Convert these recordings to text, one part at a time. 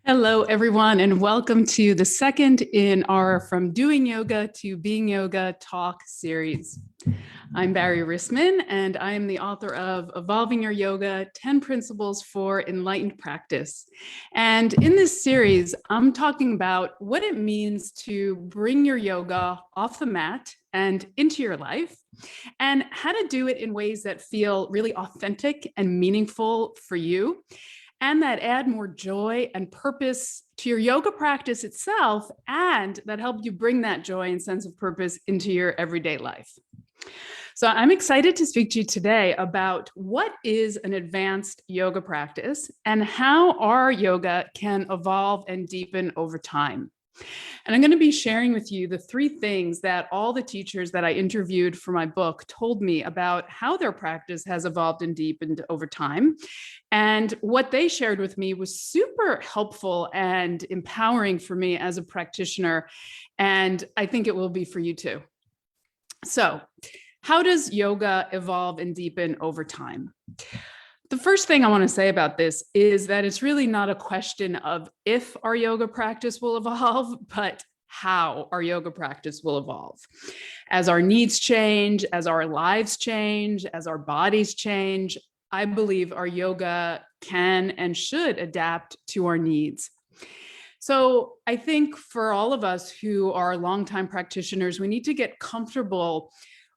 Hello, everyone, and welcome to the second in our From Doing Yoga to Being Yoga talk series. I'm Barrie Risman, and I am the author of Evolving Your Yoga, 10 Principles for Enlightened Practice. And in this series, I'm talking about what it means to bring your yoga off the mat and into your life, and how to do it in ways that feel really authentic and meaningful for you, and that add more joy and purpose to your yoga practice itself, and that help you bring that joy and sense of purpose into your everyday life. So I'm excited to speak to you today about what is an advanced yoga practice and how our yoga can evolve and deepen over time. And I'm going to be sharing with you the three things that all the teachers that I interviewed for my book told me about how their practice has evolved and deepened over time. And what they shared with me was super helpful and empowering for me as a practitioner. And I think it will be for you too. So, how does yoga evolve and deepen over time? The first thing I want to say about this is that it's really not a question of if our yoga practice will evolve, but how our yoga practice will evolve. As our needs change, as our lives change, as our bodies change, I believe our yoga can and should adapt to our needs. So I think for all of us who are longtime practitioners, we need to get comfortable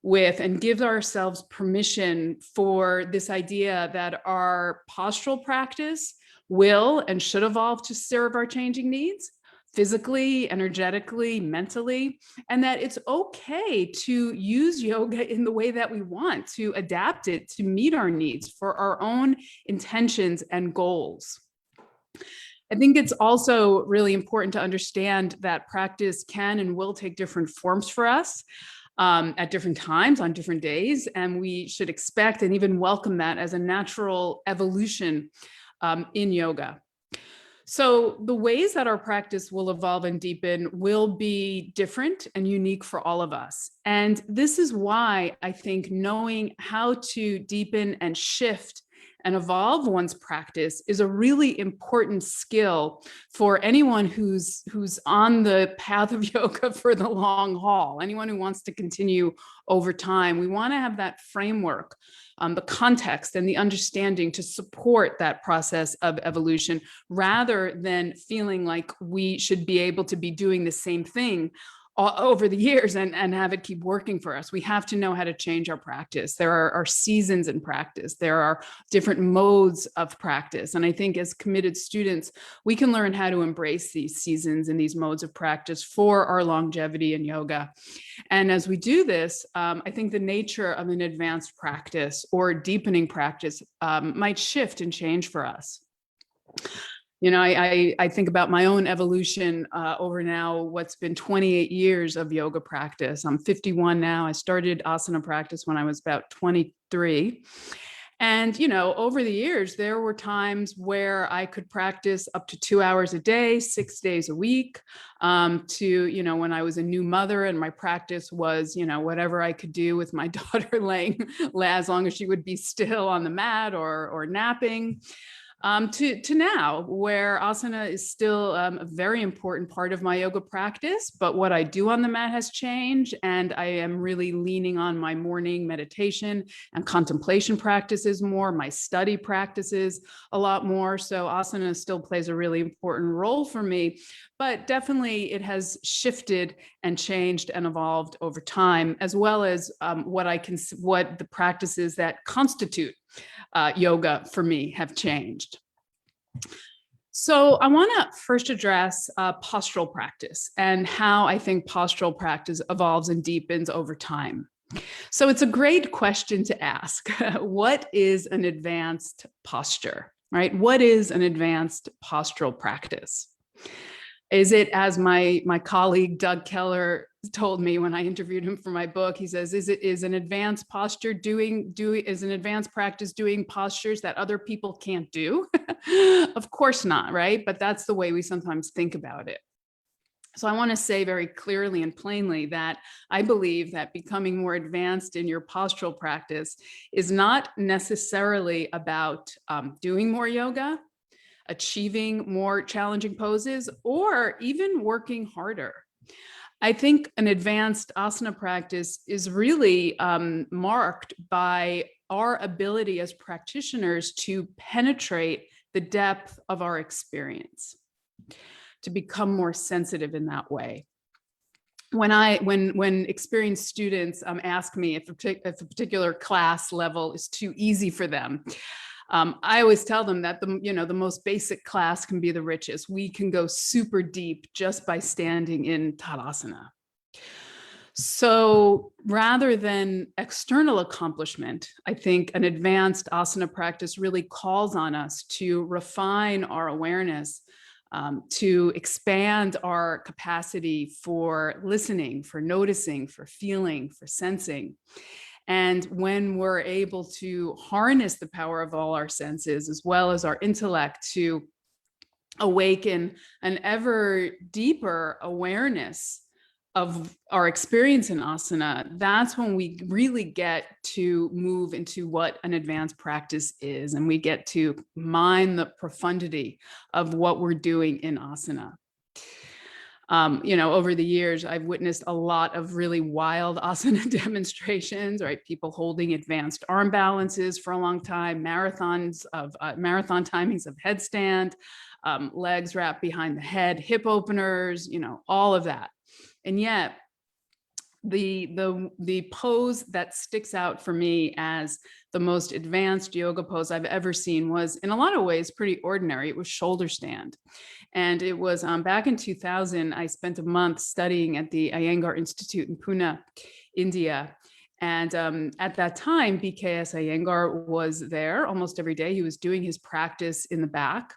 with and give ourselves permission for this idea that our postural practice will and should evolve to serve our changing needs, physically, energetically, mentally, and that it's okay to use yoga in the way that we want, to adapt it to meet our needs for our own intentions and goals. I think it's also really important to understand that practice can and will take different forms for us at different times, on different days, and we should expect and even welcome that as a natural evolution in yoga. So the ways that our practice will evolve and deepen will be different and unique for all of us. And this is why I think knowing how to deepen and shift and evolve one's practice is a really important skill for anyone who's on the path of yoga for the long haul, anyone who wants to continue over time. We want to have that framework, the context and the understanding to support that process of evolution, rather than feeling like we should be able to be doing the same thing over the years and have it keep working for us. We have to know how to change our practice. There are seasons in practice. There are different modes of practice. And I think as committed students, we can learn how to embrace these seasons and these modes of practice for our longevity in yoga. And as we do this, I think the nature of an advanced practice or deepening practice might shift and change for us. You know, I think about my own evolution over now, what's been 28 years of yoga practice. I'm 51 now. I started asana practice when I was about 23. And, you know, over the years, there were times where I could practice up to 2 hours a day, 6 days a week, you know, when I was a new mother and my practice was, you know, whatever I could do with my daughter laying, as long as she would be still on the mat or napping. To now, where asana is still a very important part of my yoga practice, but what I do on the mat has changed, and I am really leaning on my morning meditation and contemplation practices more, my study practices a lot more. So asana still plays a really important role for me, but definitely it has shifted and changed and evolved over time, as well as what the practices that constitute yoga for me have changed. So I want to first address postural practice and how I think postural practice evolves and deepens over time. So it's a great question to ask. What is an advanced posture, right? What is an advanced postural practice? Is it, as my colleague Doug Keller told me when I interviewed him for my book, he says, is an advanced posture is an advanced practice doing postures that other people can't do? Of course not, right? But that's the way we sometimes think about it. So I want to say very clearly and plainly that I believe that becoming more advanced in your postural practice is not necessarily about doing more yoga. achieving more challenging poses, or even working harder. I think an advanced asana practice is really marked by our ability as practitioners to penetrate the depth of our experience, to become more sensitive in that way. When experienced students ask me if a particular class level is too easy for them, I always tell them that the most basic class can be the richest. We can go super deep just by standing in Tadasana. So rather than external accomplishment, I think an advanced asana practice really calls on us to refine our awareness, to expand our capacity for listening, for noticing, for feeling, for sensing. And when we're able to harness the power of all our senses, as well as our intellect, to awaken an ever deeper awareness of our experience in asana, that's when we really get to move into what an advanced practice is. And we get to mine the profundity of what we're doing in asana. Over the years, I've witnessed a lot of really wild asana demonstrations, right? People holding advanced arm balances for a long time, marathon timings of headstand, legs wrapped behind the head, hip openers, all of that. And yet, the pose that sticks out for me as the most advanced yoga pose I've ever seen was, in a lot of ways, pretty ordinary. It was shoulder stand. And it was back in 2000, I spent a month studying at the Iyengar Institute in Pune, India. And at that time, BKS Iyengar was there almost every day. He was doing his practice in the back.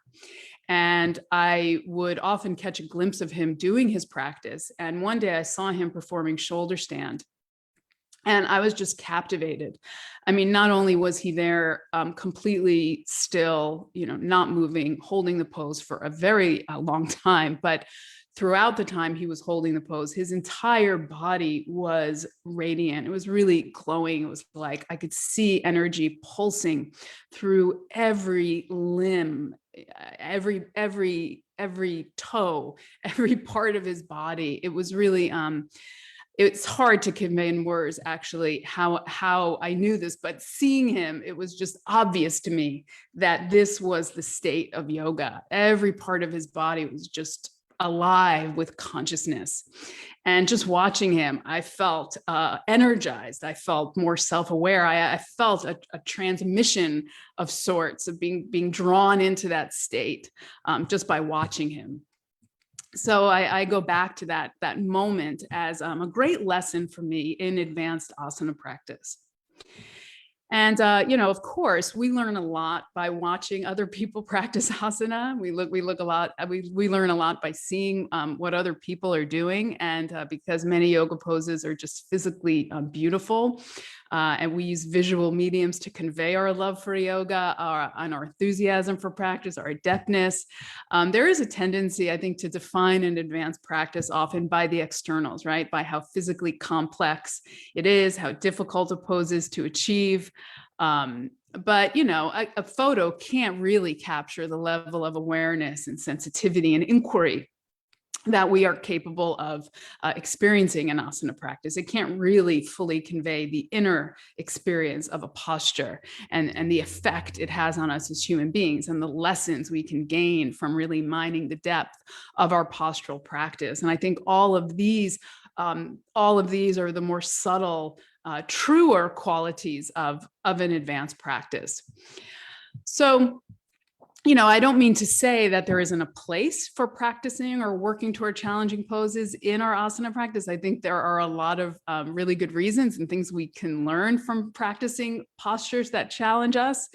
And I would often catch a glimpse of him doing his practice. And one day I saw him performing shoulder stand. And I was just captivated. I mean, not only was he there completely still, not moving, holding the pose for a very long time, but throughout the time he was holding the pose, his entire body was radiant. It was really glowing. It was like I could see energy pulsing through every limb, every toe, every part of his body. It was really it's hard to convey in words, actually, how I knew this, but seeing him, it was just obvious to me that this was the state of yoga. Every part of his body was just alive with consciousness. And just watching him, I felt energized. I felt more self-aware. I felt a transmission of sorts of being drawn into that state just by watching him. So I go back to that moment as a great lesson for me in advanced asana practice. And, of course, we learn a lot by watching other people practice asana. We look a lot, we learn a lot by seeing what other people are doing. And because many yoga poses are just physically beautiful, and we use visual mediums to convey our love for yoga, and our enthusiasm for practice, our adeptness. There is a tendency, I think, to define an advanced practice often by the externals, right? By how physically complex it is, how difficult a pose is to achieve. But a photo can't really capture the level of awareness and sensitivity and inquiry that we are capable of experiencing in asana practice. It can't really fully convey the inner experience of a posture and the effect it has on us as human beings and the lessons we can gain from really mining the depth of our postural practice. And I think all of these are the more subtle, truer qualities of an advanced practice. So, I don't mean to say that there isn't a place for practicing or working toward challenging poses in our asana practice. I think there are a lot of really good reasons and things we can learn from practicing postures that challenge us.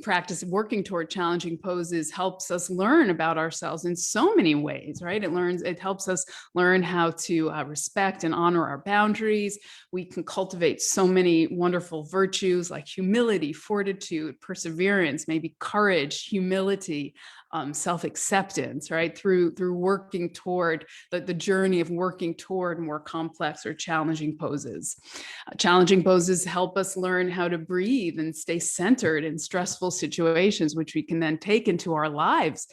Practice working toward challenging poses helps us learn about ourselves in so many ways, right? It helps us learn how to respect and honor our boundaries. We can cultivate so many wonderful virtues like humility, fortitude, perseverance, maybe courage, humility, self-acceptance, right? Through working toward the journey of working toward more complex or challenging poses. Challenging poses help us learn how to breathe and stay centered in stressful situations, which we can then take into our lives.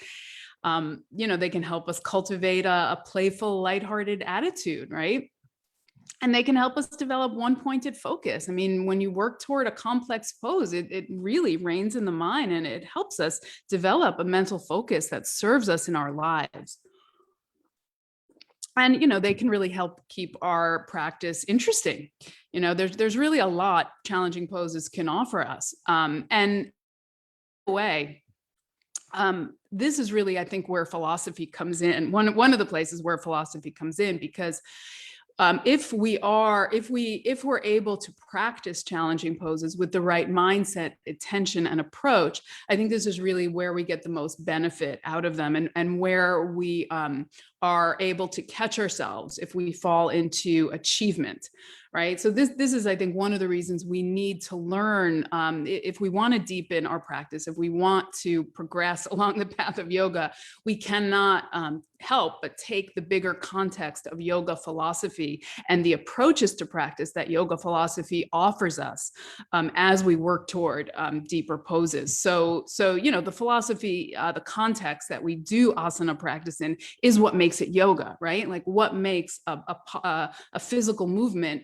They can help us cultivate a playful, lighthearted attitude, right? And they can help us develop one-pointed focus. I mean, when you work toward a complex pose, it really reins in the mind, and it helps us develop a mental focus that serves us in our lives. And, they can really help keep our practice interesting. There's really a lot challenging poses can offer us. And way, this is really, I think, where philosophy comes in. One of the places where philosophy comes in, because if we're able to practice challenging poses with the right mindset, attention, and approach, I think this is really where we get the most benefit out of them, and where we are able to catch ourselves if we fall into achievement, right? So this is, I think, one of the reasons we need to learn, if we want to deepen our practice, if we want to progress along the path of yoga, we cannot help but take the bigger context of yoga philosophy and the approaches to practice that yoga philosophy offers us as we work toward deeper poses. So the philosophy, the context that we do asana practice in is what makes it yoga, right? Like what makes a physical movement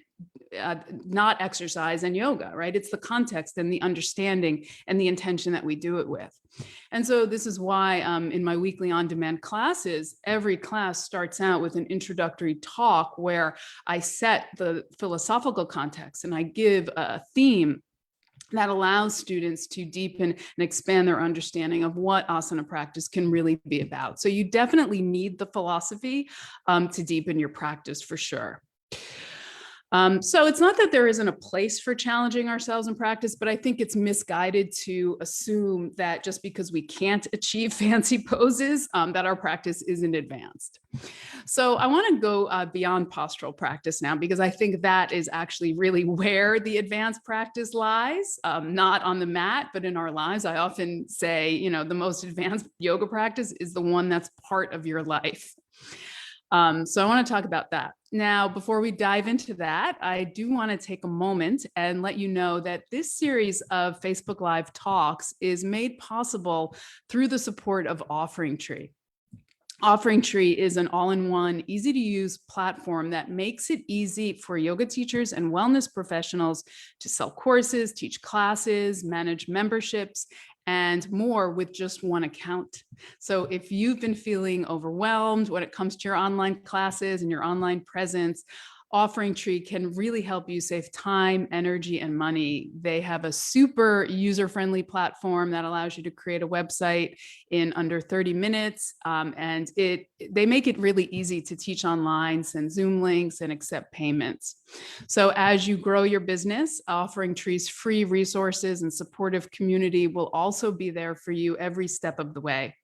not exercise and yoga, right? It's the context and the understanding and the intention that we do it with. And so this is why in my weekly on-demand classes, every class starts out with an introductory talk where I set the philosophical context and I give a theme that allows students to deepen and expand their understanding of what asana practice can really be about. So you definitely need the philosophy to deepen your practice for sure. So it's not that there isn't a place for challenging ourselves in practice, but I think it's misguided to assume that just because we can't achieve fancy poses, that our practice isn't advanced. So I want to go beyond postural practice now, because I think that is actually really where the advanced practice lies, not on the mat, but in our lives. I often say, the most advanced yoga practice is the one that's part of your life. So I want to talk about that. Now, before we dive into that, I do want to take a moment and let you know that this series of Facebook Live talks is made possible through the support of Offering Tree. Offering Tree is an all-in-one, easy-to-use platform that makes it easy for yoga teachers and wellness professionals to sell courses, teach classes, manage memberships, and more with just one account. So if you've been feeling overwhelmed when it comes to your online classes and your online presence, Offering Tree can really help you save time, energy, and money. They have a super user-friendly platform that allows you to create a website in under 30 minutes. And they make it really easy to teach online, send Zoom links, and accept payments. So as you grow your business, Offering Tree's free resources and supportive community will also be there for you every step of the way.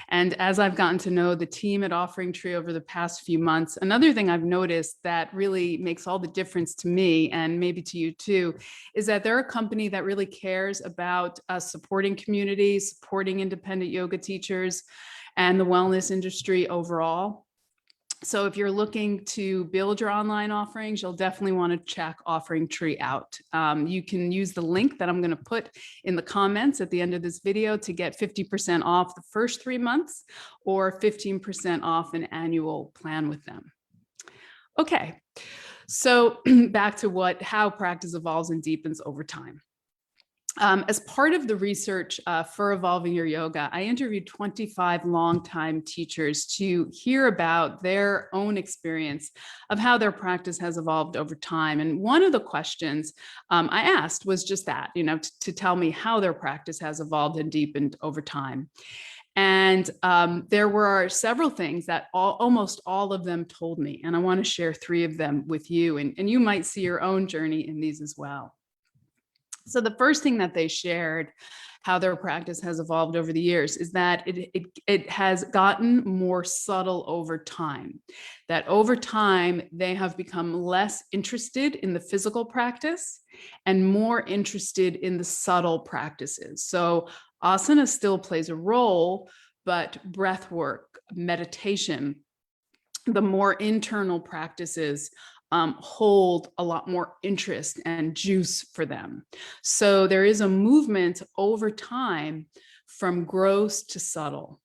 And as I've gotten to know the team at Offering Tree over the past few months, another thing I've noticed that really makes all the difference to me, and maybe to you too, is that they're a company that really cares about us supporting community, supporting independent yoga teachers, and the wellness industry overall. So if you're looking to build your online offerings, you'll definitely want to check Offering Tree out. You can use the link that I'm going to put in the comments at the end of this video to get 50% off the first 3 months or 15% off an annual plan with them. Okay, so back to how practice evolves and deepens over time. As part of the research for Evolving Your Yoga, I interviewed 25 longtime teachers to hear about their own experience of how their practice has evolved over time. And one of the questions I asked was just that, to tell me how their practice has evolved and deepened over time. And there were several things that almost all of them told me, and I want to share 3 of them with you, and you might see your own journey in these as well. So the first thing that they shared, how their practice has evolved over the years, is that it has gotten more subtle over time. That over time, they have become less interested in the physical practice and more interested in the subtle practices. So asana still plays a role, but breath work, meditation, the more internal practices hold a lot more interest and juice for them. So there is a movement over time from gross to subtle.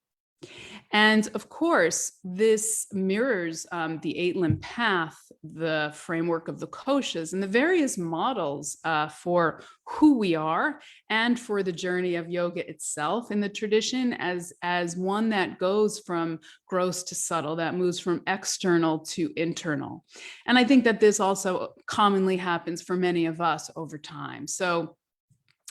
And of course, this mirrors the 8-limb path, the framework of the koshas, and the various models for who we are and for the journey of yoga itself in the tradition as one that goes from gross to subtle, that moves from external to internal. And I think that this also commonly happens for many of us over time. So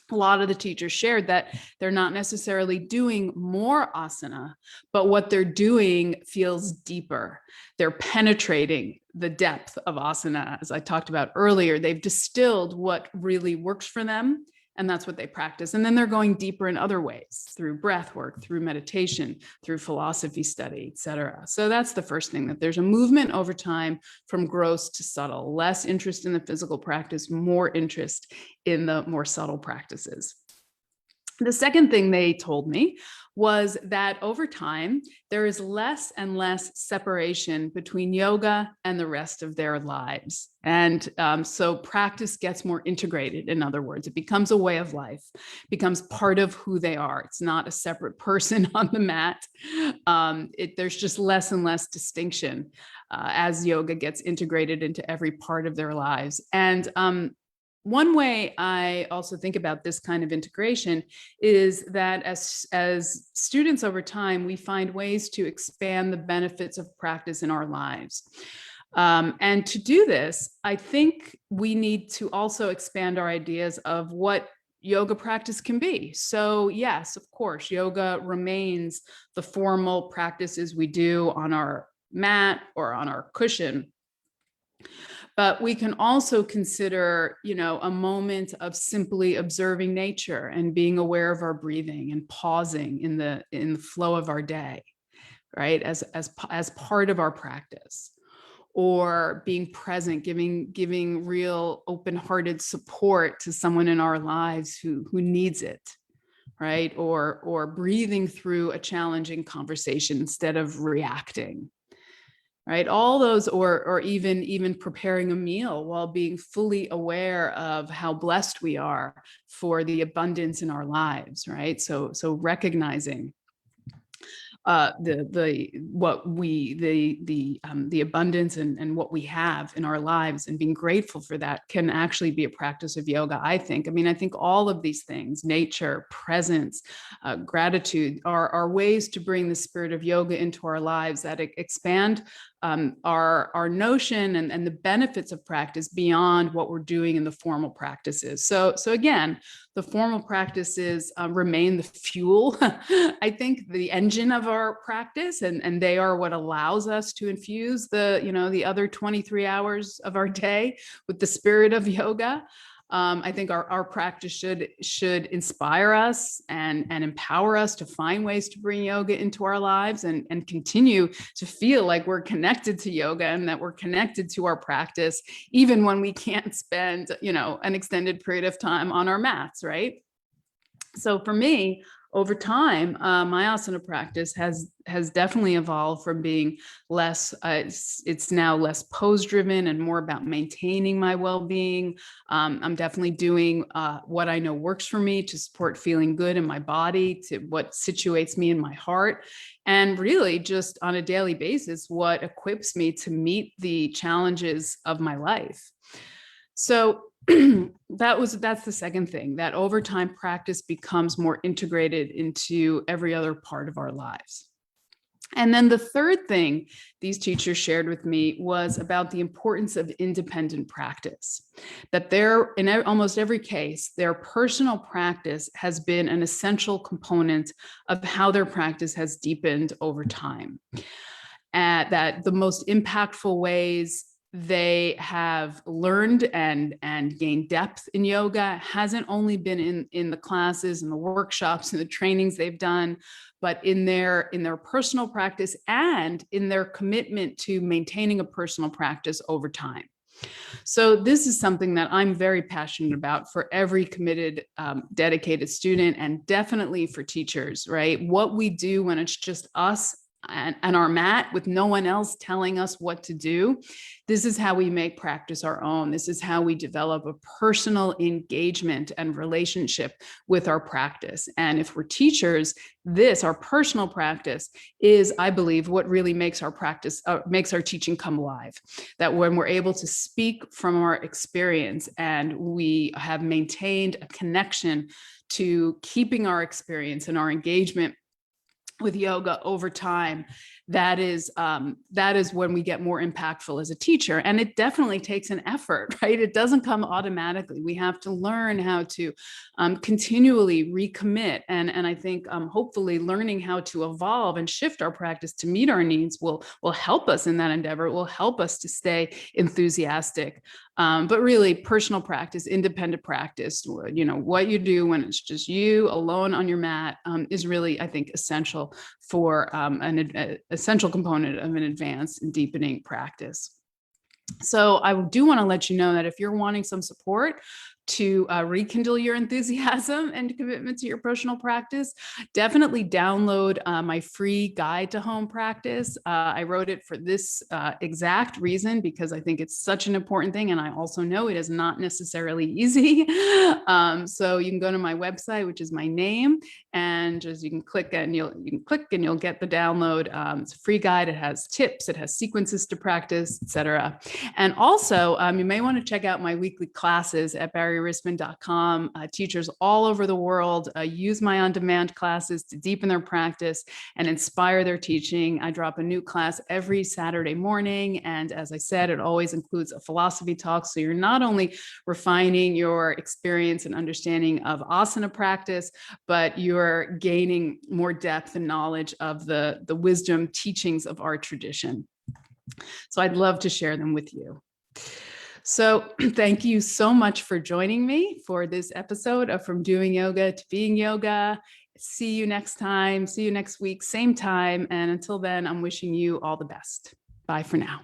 a lot of the teachers shared that they're not necessarily doing more asana, but what they're doing feels deeper. They're penetrating the depth of asana. As I talked about earlier, they've distilled what really works for them, and that's what they practice. And then they're going deeper in other ways through breath work, through meditation, through philosophy study, et cetera. So that's the first thing, that there's a movement over time from gross to subtle, less interest in the physical practice, more interest in the more subtle practices. The second thing they told me was that over time, there is less and less separation between yoga and the rest of their lives. And so practice gets more integrated. In other words, it becomes a way of life, becomes part of who they are. It's not a separate person on the mat. There's just less and less distinction as yoga gets integrated into every part of their lives. And one way I also think about this kind of integration is that as students over time, we find ways to expand the benefits of practice in our lives. And to do this, I think we need to also expand our ideas of what yoga practice can be. So yes, of course, yoga remains the formal practices we do on our mat or on our cushion. But we can also consider, a moment of simply observing nature and being aware of our breathing and pausing in the flow of our day, right? As part of our practice, or being present, giving real open-hearted support to someone in our lives who needs it, right? Or breathing through a challenging conversation instead of reacting. Right, all those, or even preparing a meal while being fully aware of how blessed we are for the abundance in our lives, right? So recognizing the abundance and what we have in our lives, and being grateful for that can actually be a practice of yoga. I think all of these things, nature, presence, gratitude, are ways to bring the spirit of yoga into our lives that expand our notion and the benefits of practice beyond what we're doing in the formal practices. So again, the formal practices remain the fuel, I think, the engine of our practice, and they are what allows us to infuse the other 23 hours of our day with the spirit of yoga. I think our practice should inspire us and empower us to find ways to bring yoga into our lives and continue to feel like we're connected to yoga and that we're connected to our practice, even when we can't spend, an extended period of time on our mats, right? So for me, over time, my asana practice has definitely evolved from being less, it's now less pose driven and more about maintaining my well-being. I'm definitely doing what I know works for me to support feeling good in my body, to what situates me in my heart, and really just on a daily basis, what equips me to meet the challenges of my life. So that's the second thing, that over time practice becomes more integrated into every other part of our lives. And then the third thing these teachers shared with me was about the importance of independent practice, that in almost every case, their personal practice has been an essential component of how their practice has deepened over time. That the most impactful ways they have learned and gained depth in yoga hasn't only been in the classes and the workshops and the trainings they've done, but in their personal practice and in their commitment to maintaining a personal practice over time. So this is something that I'm very passionate about for every committed, dedicated student, and definitely for teachers, right? What we do when it's just us and our mat with no one else telling us what to do. This is how we make practice our own. This is how we develop a personal engagement and relationship with our practice. And if we're teachers, our personal practice is, I believe, what really makes our practice, makes our teaching come alive. That when we're able to speak from our experience and we have maintained a connection to keeping our experience and our engagement with yoga over time, that is when we get more impactful as a teacher. And it definitely takes an effort, right? It doesn't come automatically. We have to learn how to continually recommit. And I think hopefully learning how to evolve and shift our practice to meet our needs will help us in that endeavor. It will help us to stay enthusiastic. But really, personal practice, independent practice, what you do when it's just you alone on your mat is really, I think, essential for an essential component of an advanced and deepening practice. So I do want to let you know that if you're wanting some support to rekindle your enthusiasm and commitment to your personal practice, definitely download my free guide to home practice. I wrote it for this exact reason, because I think it's such an important thing. And I also know it is not necessarily easy. So you can go to my website, which is my name, and just you can click and you'll get the download. It's a free guide. It has tips, it has sequences to practice, etc. And also, you may want to check out my weekly classes at barrierisman.com. Teachers all over the world use my on-demand classes to deepen their practice and inspire their teaching. I drop a new class every Saturday morning. And as I said, it always includes a philosophy talk. So you're not only refining your experience and understanding of asana practice, but you're gaining more depth and knowledge of the wisdom teachings of our tradition. So I'd love to share them with you. So thank you so much for joining me for this episode of From Doing Yoga to Being Yoga. See you next time. See you next week, same time. And until then, I'm wishing you all the best. Bye for now.